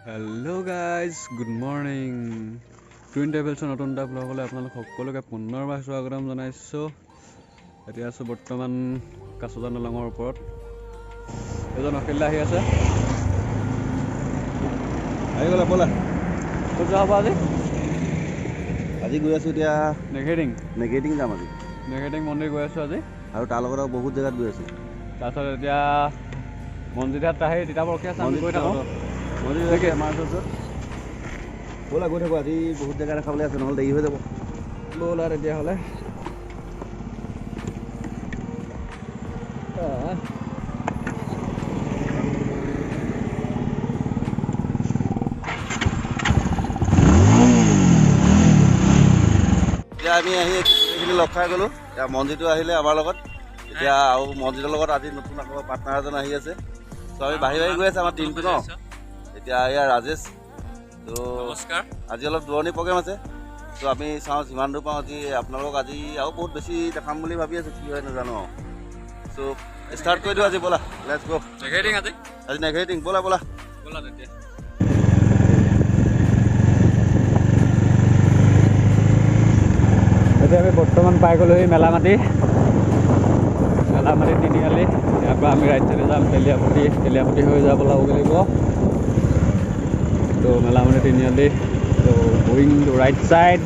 Hello' guys, good morning. Twin ট্ৰেভেলছৰ নতুন এটা ব্লগলৈ আপোনালোক সকলোকে পুনৰবাৰ স্বাগতম জনাইছোঁ। এতিয়া আছোঁ বৰ্তমান কাছজান দলঙৰ ওপৰত। এজন অখিল আহি আছে, আহি গ'লা ব'লা। ক'ত যোৱা হ'ব আজি? আজি গৈ আছোঁ এতিয়া নেঘেৰিটিং যাম আজি। নেঘেৰিটিং মন্দিৰ গৈ আছোঁ আজি, আৰু তাৰ লগত আৰু বহুত জেগাত গৈ আছোঁ। তাৰপিছত এতিয়া মন্দিৰত আহি তিতাবৰ ৰখি আছে, আমি গৈ থাকোঁ। মন্দিৰলৈকে আমাৰ ওচৰত ব'লা, গৈ থাকোঁ। আজি বহুত জেগা দেখাবলৈ আছে, নহ'লে দেৰি হৈ যাব। ব'লা তেতিয়াহ'লে। এতিয়া আমি আহি গোটেইখিনি লগ খাই গ'লোঁ। এতিয়া মন্দিৰটো আহিলে আমাৰ লগত, এতিয়া আৰু মন্দিৰৰ লগত আজি নতুন আকৌ পাৰ্টনাৰ এজন আহি আছে। ত' আমি বাঢ়ি গৈ আছে আমাৰ টিমটো ন। এতিয়া এয়া ৰাজেশ। ত' নমস্কাৰ। আজি অলপ দূৰণি প্ৰগ্ৰেম আছে, ত' আমি চাওঁ যিমান দূৰ পাওঁ। আজি আপোনালোকক আজি আৰু বহুত বেছি দেখাম বুলি ভাবি আছোঁ, কি হয় নাজানো আৰু। চ' ষ্টাৰ্ট কৰি দিওঁ আজি, ব'লা, লেটছ গ'। নেঘেৰিটিং আজি নেঘেৰিটিং, ব'লা ব'লা। তেতিয়া এতিয়া আমি বৰ্তমান পাই গ'লোহি মেলামাটি তিনিআলি। ইয়াৰ পৰা আমি ৰাইট চাইডে যাম তেলীয়াপতি হৈ যাব লাগিব। ত' মেলামাটি তিনিআলি, ত' গোয়িং টু ৰাইট চাইড।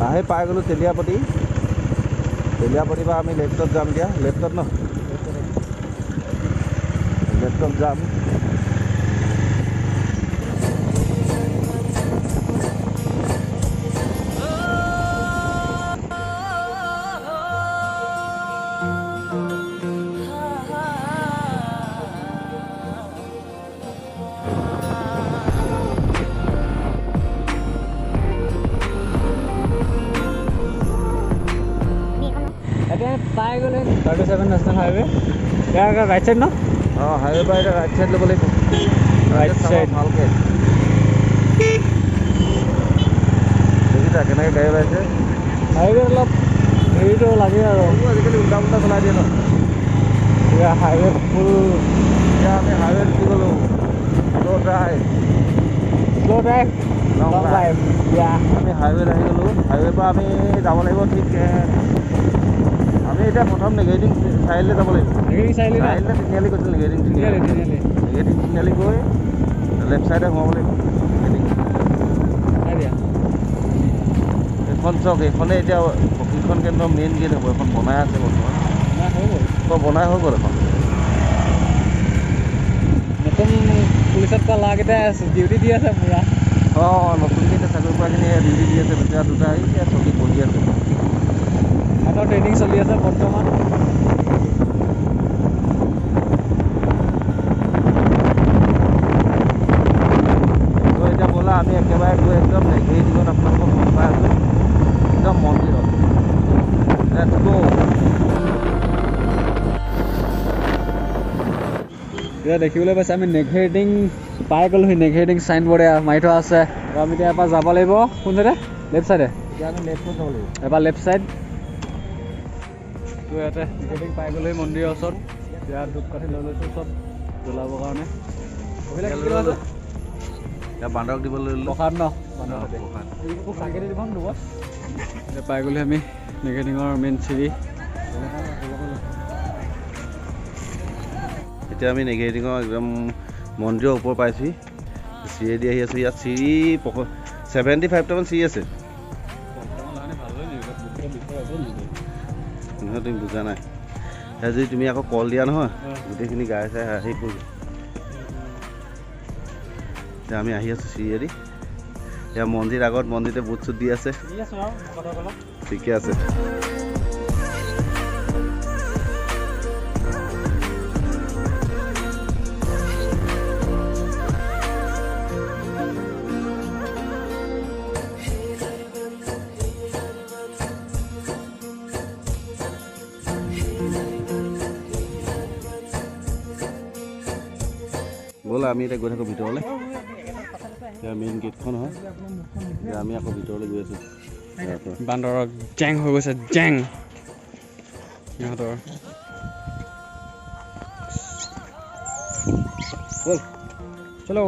আহি পাই গ'লোঁ তেলীয়াপতি পৰা আমি লেফ্টত যাম এতিয়া। লেফ্টত যাম। এতিয়া পাই গ'লে 37 নেশ্যনেল হাইৱে। ইয়াৰ ৰাইট চাইড ন? অঁ, হাইৱে পৰা এতিয়া ৰাইট চাইড ল'ব লাগিব। ৰাইট চাইড ভালকৈ দেখিছা কেনেকৈ গাড়ী ওলাইছে। হাইৱে অলপ হেৰিটো লাগে আৰু আজিকালি উল্টা পুল্টা চলাই দিয়ে ন। এতিয়া হাইৱে ফুল। এতিয়া আমি হাইৱেত উঠি গ'লোঁ। শ্ল' ড্ৰাইভ লং ড্ৰাইভ। আমি হাইৱেত আহি গ'লোঁ। হাইৱেৰ পৰা আমি যাব লাগিব ঠিক আমি এতিয়া প্ৰথম নেঘেৰিটিং চাৰিআলিলৈ যাব লাগিব। চাৰিআলিলৈ তিনিআলি গৈছিল। নেঘেৰিটিং তিনিআলি গৈ লেফ্ট ছাইডে সোমাব লাগিব। এইখন চক, এইখনে এতিয়া প্ৰশিক্ষণ কেন্দ্ৰৰ মেইন গেট হ'ব। এখন বনাই আছে বৰ্তমান, বনাই হৈ গ'ল এখন। নতুন পুলিচত পোৱা ল'ৰাকেইটাই ডিউটি দি আছে পূৰা। অঁ, নতুনকৈ এতিয়া চাকৰি পোৱাখিনি ডিউটি দি আছে। দুটা এতিয়া চকী বহি আছে। সিহঁতৰ ট্ৰেইনিং চলি আছে বৰ্তমান। এতিয়া ব'লা, আমি একেবাৰে গৈ একদম নেঘেৰিটিঙত আপোনালোকক লগ পাই আছোঁ, একদম মন্দিৰত। লেটছ গ'। এতিয়া দেখিবলৈ পাইছে আমি নেঘেৰিটিং পাই গ'লোহি। নেঘেৰিটিং চাইনবৰ্ডে মাৰি থোৱা আছে। আৰু আমি এতিয়া এবাৰ যাব লাগিব কোন চাইডে? লেফ্ট চাইডে। এতিয়া আমি লেফ্টত যাব লাগিব। এবাৰ লেফ্ট চাইড। তো ইয়াতে নেঘেৰিটিং পাই গ'লোহি মন্দিৰৰ ওচৰত। এতিয়া ধূপকাঠি লৈ লৈছোঁ চব জ্বলাবৰ কাৰণে। এতিয়া বান্দৰক দিবলৈ ল'লোঁ। প্ৰসাদ ন? এতিয়া পাই গ'লোহি আমি নেঘেৰিটিঙৰ মেইন চিৰি। এতিয়া আমি নেঘেৰিটিঙৰ একদম মন্দিৰৰ ওপৰ পাইছোঁহি। চিৰিয়েদি আহি আছোঁ। ইয়াত চিৰি 75টামান চিৰি আছে। তুমি বুজা নাই। যদি তুমি আকৌ কল দিয়া নহয়, গোটেইখিনি গাই চাই আহি পৰিব। এতিয়া আমি আহি আছোঁ চিৰিয়েদি। এতিয়া মন্দিৰ আগত মন্দিৰতে বুট চুট দি আছে। ঠিকে আছে। ব'লা, আমি এতিয়া গৈ থাকোঁ ভিতৰলৈ। এতিয়া মেইন গেটখন হয়। এতিয়া আমি আকৌ ভিতৰলৈ গৈ আছোঁ। বান্দৰৰ জেং হৈ গৈছে, জেং। সিহঁতৰ ব'ল চলো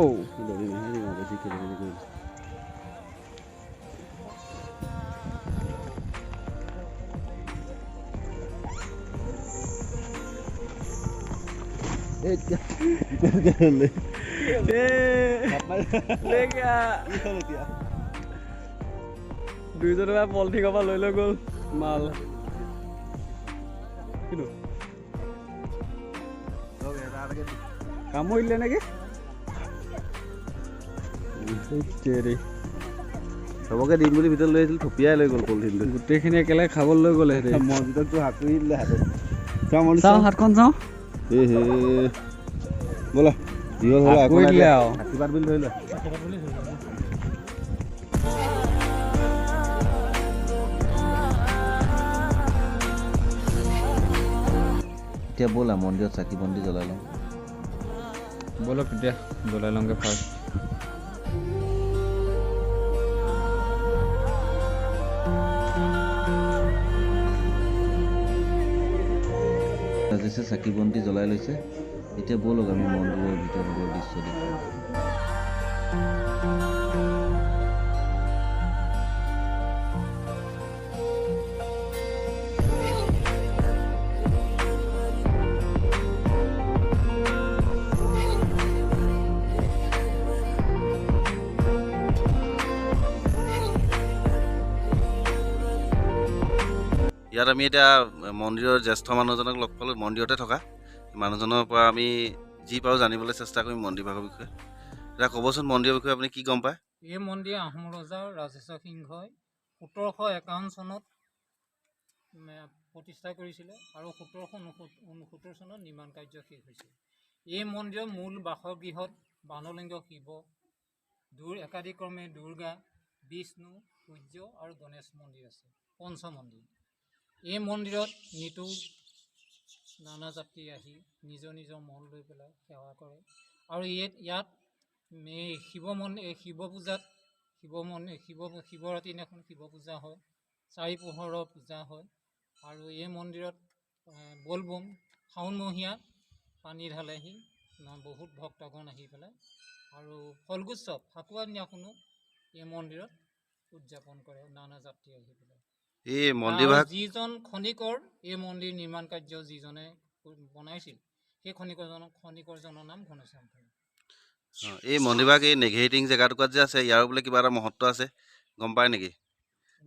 দুইজনে পলিথিনৰ পৰা লৈ গ'ল মাল কিন্তু কামুৰিলে নেকি চবকে দিম বুলি ভিতৰত লৈ আহিছিল থপিয়াই লৈ গ'ল পলিথিনটো গোটেইখিনি একেলগে খাবলৈ লৈ গ'লে মছজিদততো সাঁতুৰি দিলে হাতত চাওঁ হাতখন চাওঁ ব'লা দীঘল হ'ল দিলে আৰু আশীৰ্বাদ বুলি ধৰি লোৱা এতিয়া ব'লা মন্দিৰত চাকি বন্তি জ্বলাই লওঁ ব'লক এতিয়া জ্বলাই লওঁগৈ ফাৰ্ষ্ট ৰাজেশে চাকি বন্তি জ্বলাই লৈছে এতিয়া ব'লক আমি মন্দিৰৰ ভিতৰত গৈ দৃশ্য দেখোঁ ইয়াত আমি এতিয়া মন্দিৰৰ জ্যেষ্ঠ মানুহজনক লগ পালোঁ মন্দিৰতে থকা মানুহজনৰ পৰা আমি যি পাৰোঁ জানিবলৈ চেষ্টা কৰিম মন্দিৰ ভাগৰ বিষয়ে এতিয়া ক'বচোন মন্দিৰৰ বিষয়ে আপুনি কি গম পায় এই মন্দিৰ আহোম ৰজা ৰাজেশ্বৰ সিংহই 1751 চনত প্ৰতিষ্ঠা কৰিছিলে আৰু 1769 চনত নিৰ্মাণ কাৰ্য শেষ হৈছিল এই মন্দিৰৰ মূল বাসগৃহত বানলিংগ শিৱ একাদিক্ৰমে দুৰ্গা বিষ্ণু সূৰ্য আৰু গণেশ মন্দিৰ আছে পঞ্চ মন্দিৰ এই মন্দিৰত নিতৌ নানা যাত্ৰী আহি নিজৰ নিজৰ মন লৈ পেলাই সেৱা কৰে আৰু ইয়াত শিৱ পূজাত শিৱৰাত্ৰি দিনাখন শিৱ পূজা হয় চাৰি পোহৰৰ পূজা হয় আৰু এই মন্দিৰত বলবম শাওণমহীয়া পানী ঢালেহি বহুত ভক্তগণ আহি পেলাই আৰু ফলগোৎসৱ ফাকুৱা দিনাখনো এই মন্দিৰত উদযাপন কৰে নানা যাত্ৰী আহি পেলাই এই মন্দিৰভাগ যিজন খনিকৰ এই মন্দিৰ নিৰ্মাণ কাৰ্য যিজনে বনাইছিল সেই খনিকৰজনৰ নাম ঘনশ্যাম খনিকৰ এই মন্দিৰভাগ এই নেঘেৰিটিং জেগাটুকুৰাত যে আছে ইয়াৰ বোলে কিবা এটা মহত্ব আছে গম পায় নেকি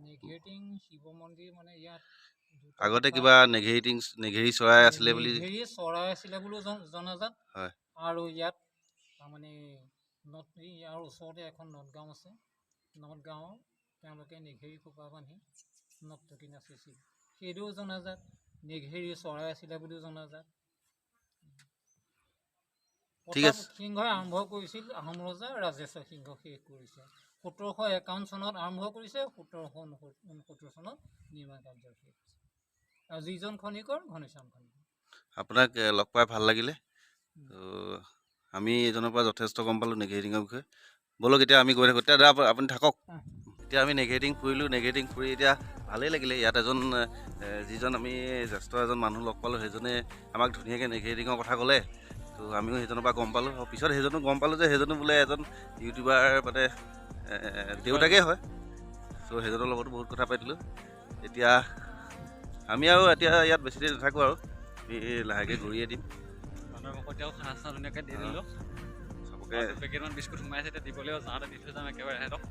নেঘেৰিটিং শিৱ মন্দিৰ মানে ইয়াত আগতে কিবা নেঘেৰি চৰাই আছিলে বুলি নেঘেৰি চৰাই আছিলে বুলিও জনাজাত হয় আৰু ইয়াত তাৰমানে ইয়াৰ ওচৰতে এখন নদগাঁও আছে নদগাঁৱৰ তেওঁলোকে নেঘেৰি খোপা বান্ধি নৰ্তকী নাচিছিল সেইটোও জনাজাত নেঘেৰি চৰাই আছিলে বুলিও জনাজাত ঠিক আছে সিংহই আৰম্ভ কৰিছিল আহোম ৰজা ৰাজেশ্বৰ সিংহ শেষ কৰিছে 1751 চনত আৰম্ভ কৰিছে 1769 চনত নিৰ্মাণ কাৰ্য শেষ হৈছে আৰু যিজন খনিকৰ ঘনশ্যাম খনিকৰ আপোনাক লগ পাই ভাল লাগিলে আমি এজনৰ পৰা যথেষ্ট গম পালোঁ নেঘেৰিটিঙৰ বিষয়ে ব'লক এতিয়া আমি গৈ থাকোঁ এতিয়া আপুনি থাকক এতিয়া আমি নেঘেৰিটিং ফুৰি এতিয়া ভালেই লাগিলে ইয়াত যিজন আমি জ্যেষ্ঠ এজন মানুহ লগ পালোঁ সেইজনে আমাক ধুনীয়াকৈ নেঘেৰিটিঙৰ কথা ক'লে তো আমিও সেইজনৰ পৰা গম পালোঁ আৰু পিছত সেইজনো গম পালোঁ যে সেইজনো বোলে এজন ইউটিউবাৰ মানে দেউতাকেই হয় ত' সেইজনৰ লগতো বহুত কথা পাতিলোঁ এতিয়া আমি আৰু এতিয়া ইয়াত বেছি দেৰি নাথাকোঁ আৰু আমি লাহেকৈ ঘূৰিয়ে দিম খানা চানা ধুনীয়াকৈ দি দিলোঁ চবকে পেকেটমান বিস্কুট সোমাই আছে এতিয়া দিবলৈও যাওঁতে দি থৈ যাম একেবাৰে সিহঁতক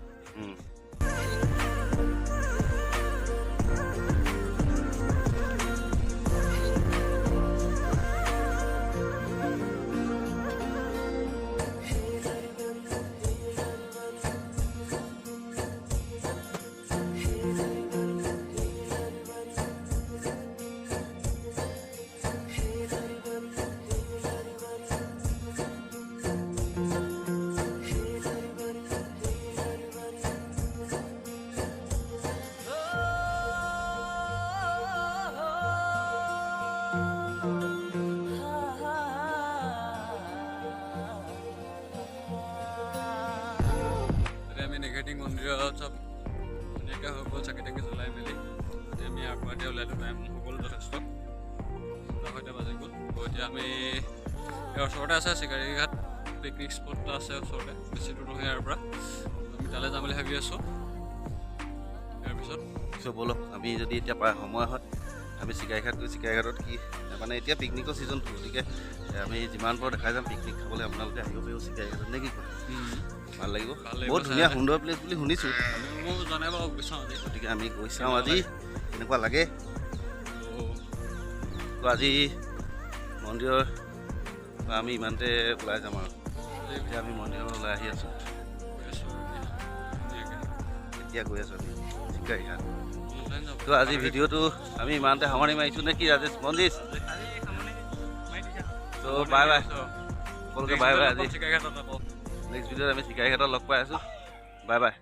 নেঘেৰিটিং মন্দিৰত চব ধুনীয়াকৈ হৈ গ'ল চাকি তাকি জ্বলাই মেলি আমি আগবাঢ়ি ওলাইছোঁ টাইম হৈ গ'ল যথেষ্ট এতিয়া আমি ইয়াৰ ওচৰতে আছে চিকাৰীঘাট পিকনিক স্পট এটা আছে ওচৰতে, বেছি দূৰ নহয় ইয়াৰ পৰা। আমি তালৈ যাম বুলি ভাবি আছোঁ। ইয়াৰ পিছত ব'লক আমি যদি এতিয়া পাই সময় হয় আমি চিকাৰীঘাট গৈ চিকাৰীঘাটত কি মানে এতিয়া পিকনিকৰ ছিজনটো, গতিকে আমি যিমান পাৰোঁ দেখাই যাম পিকনিক খাবলৈ আপোনালোকে আহিব পাৰিব চিকাৰীঘাটত নে কি কয়? ভাল লাগিব, বহুত ধুনীয়া সুন্দৰ প্লেচ বুলি শুনিছোঁ। মই জনাই বাৰু বিচাৰোঁ আজি, গতিকে আমি গৈ চাওঁ আজি কেনেকুৱা লাগে। তো আজি মন্দিৰৰ পৰা আমি ইমানতে ওলাই যাম আৰু এতিয়া আমি মন্দিৰলৈ ওলাই আহি আছোঁ। এতিয়া গৈ আছোঁ আমি চিকাৰীঘাট। তো আজি ভিডিঅ'টো আমি ইমানতে সামৰণি মাৰিছোঁ নে কি ৰাজেশ মন্দিৰ? তো বাই বাই সকলোকে, বাই বাই। আজি নেক্সট ভিডিঅ'ত আমি চিকাৰীঘাটত লগ পাই আছোঁ। Bye bye.